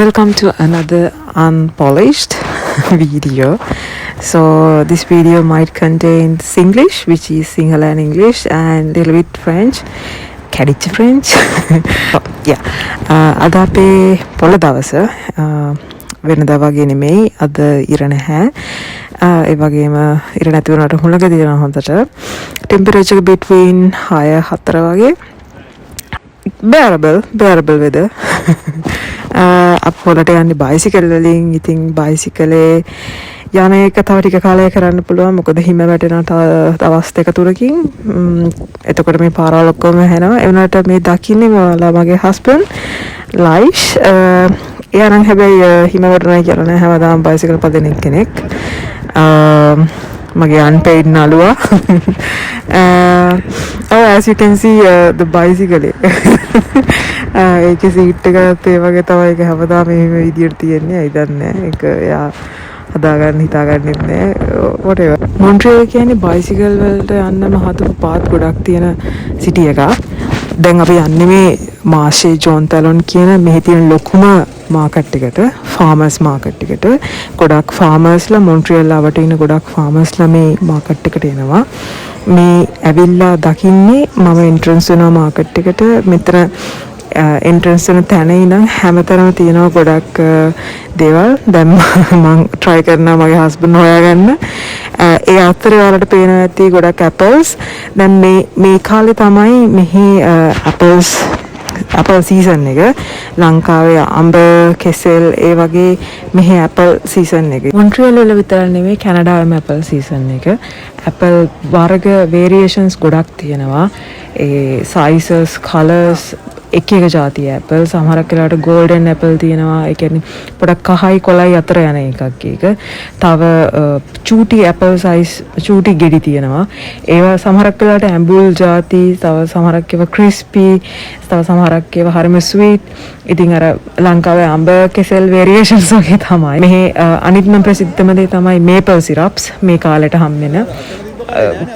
Welcome to another unpolished video. So this video might contain Singlish, which is Sinhala and English, and a little bit French. කැඩිච්ච French. Yeah. අද අපේ පොළ දවස වෙනදා වගේ නෙමෙයි. අද ඉර නැහැ. ඒ වගේම ඉර නැති වුණාට හුලඟ දිනන හොඳට. Temperature between 6-4 වගේ. Bearable weather. අපොලට යන්නේ බයිසිකල් වලින්. ඉතින් බයිසිකලේ යන එක තව ටික කාලයක් කරන්න පුළුවන්. මොකද හිම වැටෙන දවස් දෙක තුනකින් එතකොට මේ පාරවල් ඔක්කොම හැනවා. ඒ වුණාට මේ දකින්නේ මගේ හස්බන්ඩ් ලයිෂ්. එයා නම් හැබැයි හිම වැටෙනවා කියලා නෑ. හැමදාම බයිසිකල් පදින කෙනෙක්. මගේ unpaid නළුවා. As you can see the bicycle. ඒකේ සීට් එකත් ඒ වගේ තමයි. ඒක හැමදාම මේ විදියට තියෙන්නේ. අයි දන්නේ නැහැ. ඒක එයා හදාගන්න හිතාගන්නෙත් නෑ. whatever. මොන්ට්‍රියල් කියන්නේ බයිසිකල් වලට යන්නම හදපු පාත් ගොඩක් තියෙන සිටි එකක්. දැන් අපි යන්නේ මේ මාෂේ ජෝන් තැලොන් කියන මෙහි තියෙන ලොකුම මාකට් එකට, ෆාමර්ස් මාකට් එකට. ගොඩක් ෆාමර්ස්ලා මොන්ට්‍රියල් ලාවට ඉන්න ගොඩක් ෆාමර්ස්ලා මේ මාකට් එකට එනවා. මේ ඇවිල්ලා දකින්නේ මම එන්ට්‍රන්ස් වෙනවා මාකට් එකට. මෙතන එන්ට්‍රන්ස් වෙන තැන ඉඳන් හැමතැනම තියෙනවා ගොඩක් දේවල්. දැන් මම try කරනවා මගේ හස්බන්ඩ් හොයාගන්න. ඒ අතරේ ඔයාලට පේනවා ඇති ගොඩක් apples. දැන් මේ කාලේ තමයි මෙහි apple season එක. ලංකාවේ අඹ කෙසෙල් ඒ වගේ මෙහි apple season එක. මොන්ට්‍රියල් වල විතර නෙමෙයි කැනඩාවේම apple season එක. apple වර්ග variations ගොඩක් තියෙනවා. ඒ sizes, colors එක જાතිය apple. සමහරක් වෙලාවට golden apple තියෙනවා. ඒ කියන්නේ පොඩක් කහයි කොළයි අතර යන එකක් ඒක. තව චූටි apple size චූටි ගෙඩි තියෙනවා. ඒවා සමහරක් වෙලාවට ඇඹුල් જાති, තව සමහරක් ඒවා crispy, තව සමහරක් ඒවා හරිම sweet. ඉතින් අර ලංකාවේ අඹ කෙසෙල් variations වගේ තමයි. මෙහි අනිත්ම ප්‍රසිද්ධම දේ තමයි maple syrups. මේ කාලෙට හම්බෙන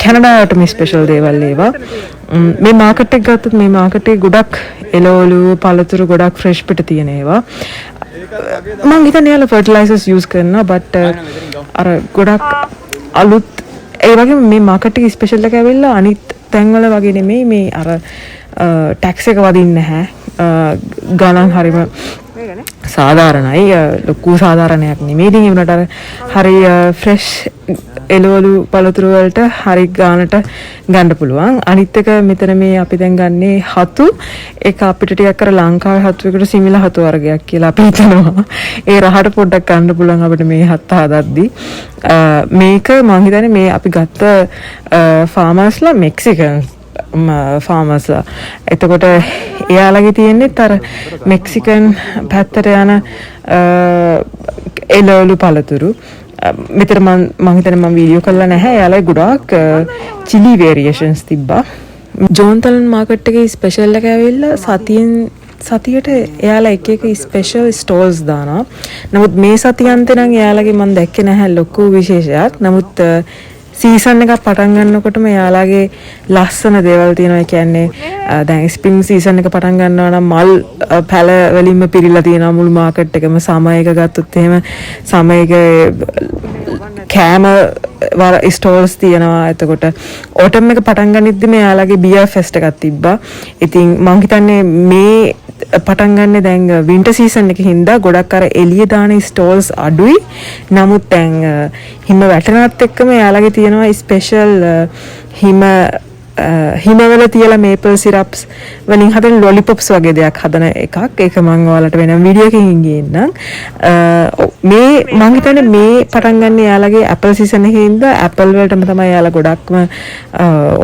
කැනඩාවට මේ ස්පෙෂල් දේවල් ඒවා. මේ මාකට් එක ගත්තොත් මේ මාකට් එකේ ගොඩක් එළවලු පළතුරු ගොඩක් ෆ්‍රෙෂ් පිට තියෙන ඒවා. මම හිතන්නේ යාලා ෆර්ටිලයිසර්ස් යූස් කරනවා බට් අර ගොඩක් අලුත් ඒ වගේම මේ මාකට් එකේ ස්පෙෂල් එක ඇවිල්ලා අනිත් තැන්වල වගේ නෙමෙයි. මේ අර ටැක්ස් එක වදින්නේ නැහැ. ගණන් හරිම සාධාරණයි. ලොකු සාධාරණයක් නෙමෙයි. ඉතින් ඒ වුණාට අර හරි ෆ්‍රෙෂ් එළවලු පළතුරු වලට හරි ගානට ගන්න පුළුවන්. අනිත් එක මෙතන මේ අපි දැන් ගන්නේ හතු. ඒක අපිට ටිකක් අර ලංකාවේ හතුවකට සිමිල හතු වර්ගයක් කියලා අපි හිතනවා. ඒ රහට පොඩ්ඩක් ගන්න පුළුවන් අපිට මේ හත්ත හදද්දී. මේක මම හිතන්නේ මේ අපි ගත්ත ෆාමර්ස්ලා මෙක්සිකන් ෆාමර්ස්ලා. එතකොට එයාලගේ තියෙන්නේ අර මෙක්සිකන් පැත්තට යන එළවලු පළතුරු. මෙතන මම හිතන්නේ මම වීඩියෝ කරලා නැහැ. එයාලා ගොඩාක් chili variations තිබ්බා. ජෝන් තලන් මාකට් එකේ ස්පෙෂල් එක ඇවිල්ලා සතියට එයාලා එක ස්පෙෂල් ස්ටෝල්ස් දානවා. නමුත් මේ සතියන්තේ නම් එයාලගේ මම දැක්කේ නැහැ ලොකු විශේෂයක්. නමුත් සීසන් එකක් පටන් ගන්නකොටම එයාලගේ ලස්සන දේවල් තියෙනවා. ඒ කියන්නේ දැන් ස්ප්‍රින්ග් සීසන් එක පටන් ගන්නවා නම් මල් පැල වලින්ම පිරීලා තියෙනවා මුළු මාකට් එකම. සමයක ගත්තොත් එහෙම සමයක කෑම ස්ටෝල්ස් තියෙනවා. එතකොට ඕටම් එක පටන් ගනිද්දි මෙයාලගේ බියර් ෆෙස්ට් එකක් තිබ්බා. ඉතින් මම හිතන්නේ මේ පටන් ගන්න දැන් වින්ටර් සීසන් එකේ හින්දා ගොඩක් අර එළිය දාන ස්ටෝල්ස් අඩුයි. නමුත් දැන් හිම වැටෙනත් එක්කම එයාලගේ තියෙනවා ස්පෙෂල් හිමවල තියලා මේපල් සිරප්ස් වලින් හදන ලොලිපොප්ස් වගේ දෙයක් හදන එකක්. ඒක මම ඔයාලට වෙනම වීඩියෝ එකකින් ගේන්නම්. මේ මම හිතන්නේ මේ පටන් ගන්න එයාලගේ ඇපල් සීසන් එකේ ඉඳලා ඇපල් වලටම තමයි එයාලා ගොඩක්ම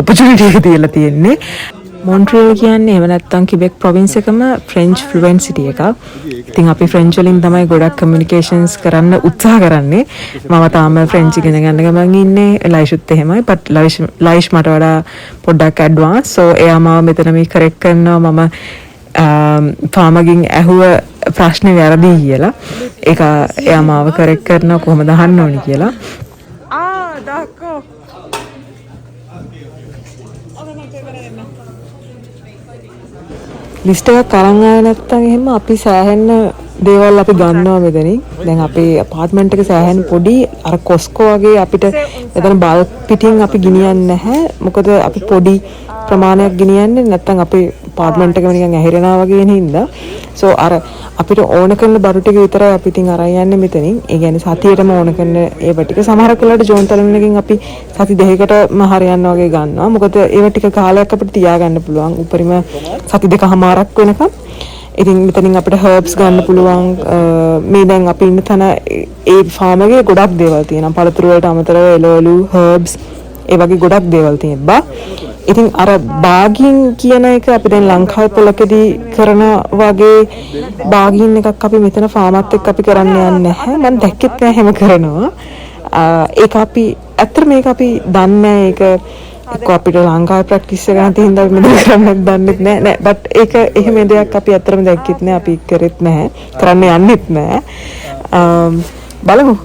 ඔපචුනිටි එක දීලා තියෙන්නේ. මොන්ට්‍රියල් කියන්නේ එහෙම නැත්නම් කිබෙක් ප්‍රොවින්ස් එකම ෆ්‍රෙන්ච් ෆ්ලුවෙන්ට් සිටි එකක්. ඉතින් අපි ෆ්‍රෙන්ච් වලින් තමයි ගොඩක් කමියුනිකේෂන්ස් කරන්න උත්සාහ කරන්නේ. මම තාම ෆ්‍රෙන්ච් ඉගෙන ගන්න ගමන් ඉන්නේ. ලයිෂුත් එහෙමයි. බට් ලයිෂ් මට වඩා පොඩ්ඩක් ඇඩ්වාන්ස්. සෝ එයා මාව මෙතන මේ කරෙක්ට් කරනවා. මම ෆාමගෙන් ඇහුව ප්‍රශ්නේ වැරදි කියලා. ඒක එයා මාව කරෙක්ට් කරනවා කොහොමද අහන්න ඕනි කියලා. ඩාකෝ ලිස්ට් එකක් අරන් ආවේ නැත්නම් එහෙම අපි සෑහෙන්න දේවල් අපි ගන්නවා මෙතනින්. දැන් අපේ අපාර්ට්මන්ට් එක සෑහෙන පොඩි අර කොස්කෝ වගේ අපිට එතන බල්ක් පිටින් අපි ගෙනියන්නේ නැහැ. මොකද අපි පොඩි ප්‍රමාණයක් ගෙනියන්නේ නැත්නම් අපේ අපාර්ට්මන්ට් එකම නිකන් ඇහිරෙනවා වගේ වෙන හින්දා. සෝ අර අපිට ඕන කරන බඩු ටික විතරයි අපි ඉතින් අරන් යන්නේ මෙතනින්. ඒ කියන්නේ සතියේටම ඕන කරන ඒව ටික සමහරක් වෙලාවට ජෝන් තලුන් එකකින් අපි සති දෙකකටම හරියන්න වගේ ගන්නවා. මොකද ඒව ටික කාලයක් අපිට තියාගන්න පුළුවන්. උපරිම සති දෙකමාරක් වෙනකම්. ඉතින් මෙතනින් අපිට හර්බ්ස් ගන්න පුළුවන්. මේ දැන් අපි ඉන්න තැන ඒ ෆාම් එකේ ගොඩක් දේවල් තියෙනවා. පළතුරු වලට අමතරව එළවලු, හර්බ්ස් ඒ වගේ ගොඩක් දේවල් තියෙනවා. ඉතින් අර බාගින් කියන එක අපි දැන් ලංකාවේ පොලකදී කරන වගේ බාගින් එකක් අපි මෙතන ෆාමත් එක්ක අපි කරන්න යන්නේ නැහැ. මම දැක්කෙත් නැහැ හැම කරනවා. ඒක අපි ඇත්තට මේක අපි දන්නේ ඒක එක්ක අපිට ලංකාවේ ප්‍රැක්ටිස් එක නැති හින්දා අපි මෙතන කරන්නත් දන්නෙත් නැහැ. බට් ඒක එහෙම දෙයක් අපි ඇත්තටම දැක්කෙත් නැහැ. අපි කරෙත් නැහැ. කරන්න යන්නෙත් නැහැ. බලමු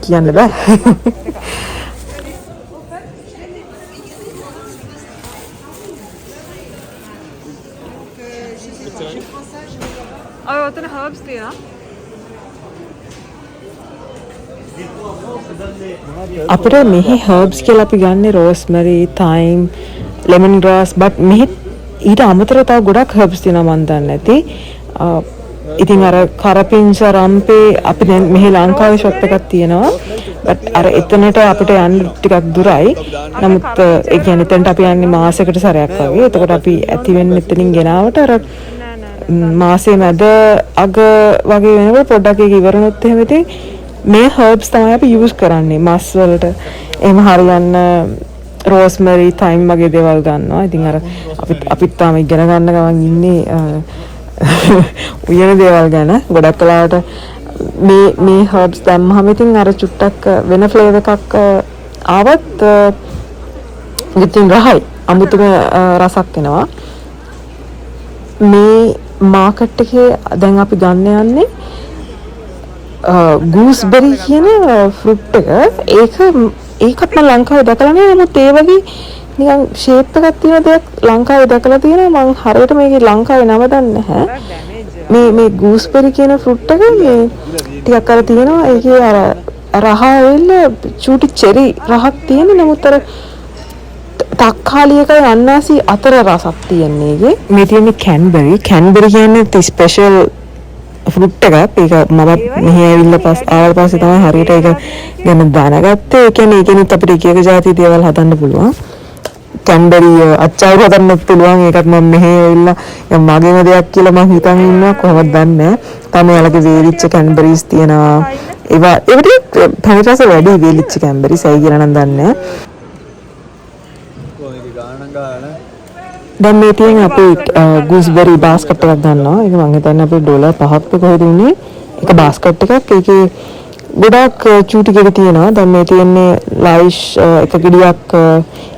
කියන්න බෑ. ඔය ඔතන හර්බ්ස් තියෙනවා. අපිට මෙහි හර්බ්ස් කියලා අපි ගන්නේ rosemary, thyme, lemon grass, but මෙහි ඊට අමතරව තව ගොඩක් හර්බ්ස් තියෙනවා මන් දන්නේ නැති. ඉතින් අර කරපිංච රම්පේ අපි දැන් මෙහි ලංකාවේ ෂොප් එකක් තියෙනවා. බට් අර එතනට අපිට යන්න ටිකක් දුරයි. නමුත් ඒ කියන්නේ එතනට අපි යන්නේ මාසයකට සැරයක් වගේ. එතකොට අපි ඇති වෙන්නේ එතනින් ගෙනාවට අර මාසේ මැද අග වගේ වෙනකොට පොඩ්ඩක් ඒක ඉවරනොත් එහෙම ඉතින් මේ හර්බ්ස් තමයි අපි යූස් කරන්නේ මස් වලට. එහෙම හරියන්න රෝස්මරි, තයිම් වගේ දේවල් ගන්නවා. ඉතින් අර අපිත් තාම ඉගෙන ගන්න ගමන් ඉන්නේ උයන දේවල් ගැන. ගොඩක් වෙලාවට මේ හර්බ්ස් දැම්මම ඉතින් අර චුට්ටක් වෙන ෆ්ලේවර් එකක් ආවත් ඉතින් රහයි. අමුතුම රසක් එනවා. මේ මාකට් එකේ දැන් අපි ගන්න යන්නේ ගූස්බෙරි කියන ෆෘට් එක. ඒකත් මම ලංකාවේ දැකලා නෑ. නමුත් ඒ වගේ නිකන් ෂේප් එකක් තියෙන දෙයක් ලංකාවේ දැකලා තියෙනවා. මම හරියට මේකේ ලංකාවේ නම දන්නේ නැහැ. මේ ගූස්බෙරි කියන ෆෘට් එක මේ ටිකක් අර තියෙනවා. ඒකේ අර රහ ඇවිල්ලා චූටි චෙරි රහක් තියෙන. නමුත් අර තක්කාලි එකයි අන්නාසි අතර රසක් තියෙන්නේ ඒකේ. මේ තියෙන්නේ කැන්බරි. කැන්බරි කියන්නේ ස්පෙෂල් ෆෘට් එකක්. ඒක මම මෙහි ඇවිල්ලා ආවට පස්සේ තමයි හරියට ඒක ගැන දැනගත්තේ. ඒ කියන්නේ ඒකෙනුත් අපිට එක එක જાති දේවල් හදන්න පුළුවන්. කැන්බරි අච්චාරු හදන්නත් පුළුවන්. ඒකත් මම මෙහි ඇවිල්ලා මගේම දෙයක් කියලා මම හිතන් ඉන්නවා. කොහොමද දන්නේ නැහැ. තමයි යාලගේ වේලිච්ච කැන්බරිස් තියෙනවා. ඒවට පැණි රස වැඩි වේලිච්ච කැන්බරිස්. ඇයි කියලා නම් දන්නේ නැහැ. දැන් මේ තියෙන අපේ ගූස්බෙරි බාස්කට් එකක් ගන්නවා. ඒක මම හිතන්නේ අපේ ඩොලර් 5ක් කොහෙද උනේ. ඒක බාස්කට් එකක්. ඒකේ ගොඩක් චූටි ගෙඩි තියෙනවා. දැන් මේ තියෙන්නේ ලයිෂ් එක ගෙඩියක්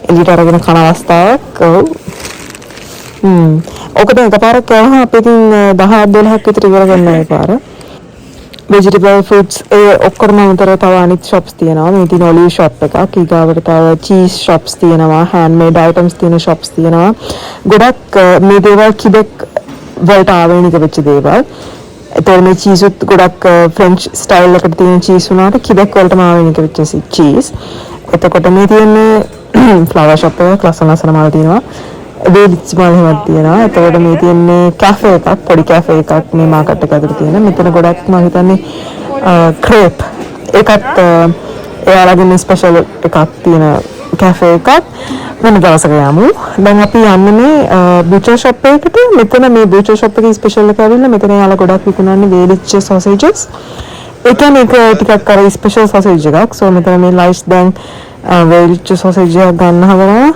එළියට අරගෙන කන අවස්ථාවක්. ඔක දැන් එකපාරක් කවහම අපේ ඉතින් 10-12ක් විතර ඉවර ගන්නවා ඒ පාර. vegetable fruits ඔක්කොම අතර තව අනිත් shops තියෙනවා. මේ තියෙන olive shop එකක්. ඊගාවට තව cheese shops තියෙනවා. handmade items තියෙන shops තියෙනවා. ගොඩක් මේ දේවල් කිබෙක් වලට ආවේනික වෙච්ච දේවල්. ඒතකොට මේ cheese උත් ගොඩක් French style එකට තියෙන cheese වුණාට කිබෙක් වලටම ආවේනික වෙච්ච cheese. එතකොට මේ තියෙන flower shop එකක් ලස්සන මල් තියෙනවා. වේලිච්ච මල් එහෙමත් තියෙනවා. එතකොට මේ තියෙන්නේ කැෆේ එකක්, පොඩි කැෆේ එකක් මේ මාකට් එක ඇතුළේ තියෙන. මෙතන ගොඩක් මම හිතන්නේ ක්‍රේප් ඒකත් එයාලගේ ස්පෙෂල් එකක් තියෙන කැෆේ එකක්. වෙන දවසක යමු. දැන් අපි යන්නේ මේ බූචර් ෂොප් එකකට. මෙතන මේ බූචර් ෂොප් එකේ ස්පෙෂල් එක ඇවිල්ලා මෙතන යාලා ගොඩක් විකුණන්නේ වේලිච්ච සොසේජස්. ඒ කියන්නේ ඒක ටිකක් අර ස්පෙෂල් සොසේජ් එකක්. සෝ මෙතන මේ ලයිස් දැන් වේලිච්ච සොසේජ් එකක් ගන්නවා.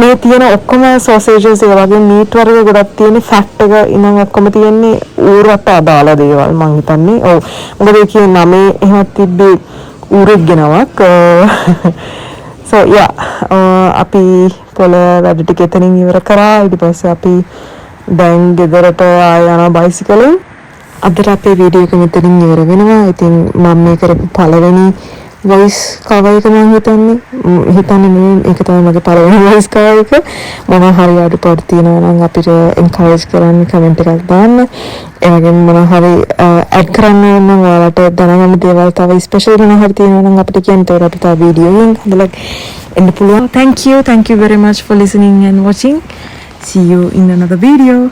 මේ තියෙන ඔක්කොම සොසේජස් ඒ වගේ මීට් වර්ග ගොඩක් තියෙන ෆැට් එක ඉතින් ඔක්කොම තියෙන්නේ ඌරට අදාළ දේවල් මං හිතන්නේ. ඔව් මොකද ඒ කියන්නේ නමේ එහෙමත් තිබ්බේ ඌරෙක් ගෙනවක්. so අපි පොළ වැඩ ටික එතනින් ඉවර කරා. ඊට පස්සේ අපි දැන් ගෙදරට යනවා බයිසිකලෙන්. අදට අපේ වීඩියෝ එක මෙතනින් ඉවර වෙනවා. ඉතින් මම මේ කරපු පළවෙනි වොයිස් කවර් එක මම හිතන්නේ මේක තමයි මගේ පළවෙනි වොයිස් කවර් එක. මොනවා හරි අඩුපාඩු තියෙනවා නම් අපිට එන්කරේජ් කරන්න කමෙන්ට් එකක් දාන්න. ඒ වගේම මොනවා හරි ඇඩ් කරන්න නම් ඔයාලට දැනගන්න දේවල් තව ස්පෙෂල් මොනවා හරි තියෙනවා නම් අපිට කියන්න. ඒකට අපි තව වීඩියෝ එකක් හදලා එන්න පුළුවන්. Thank you very much for listening and watching. See you in another video.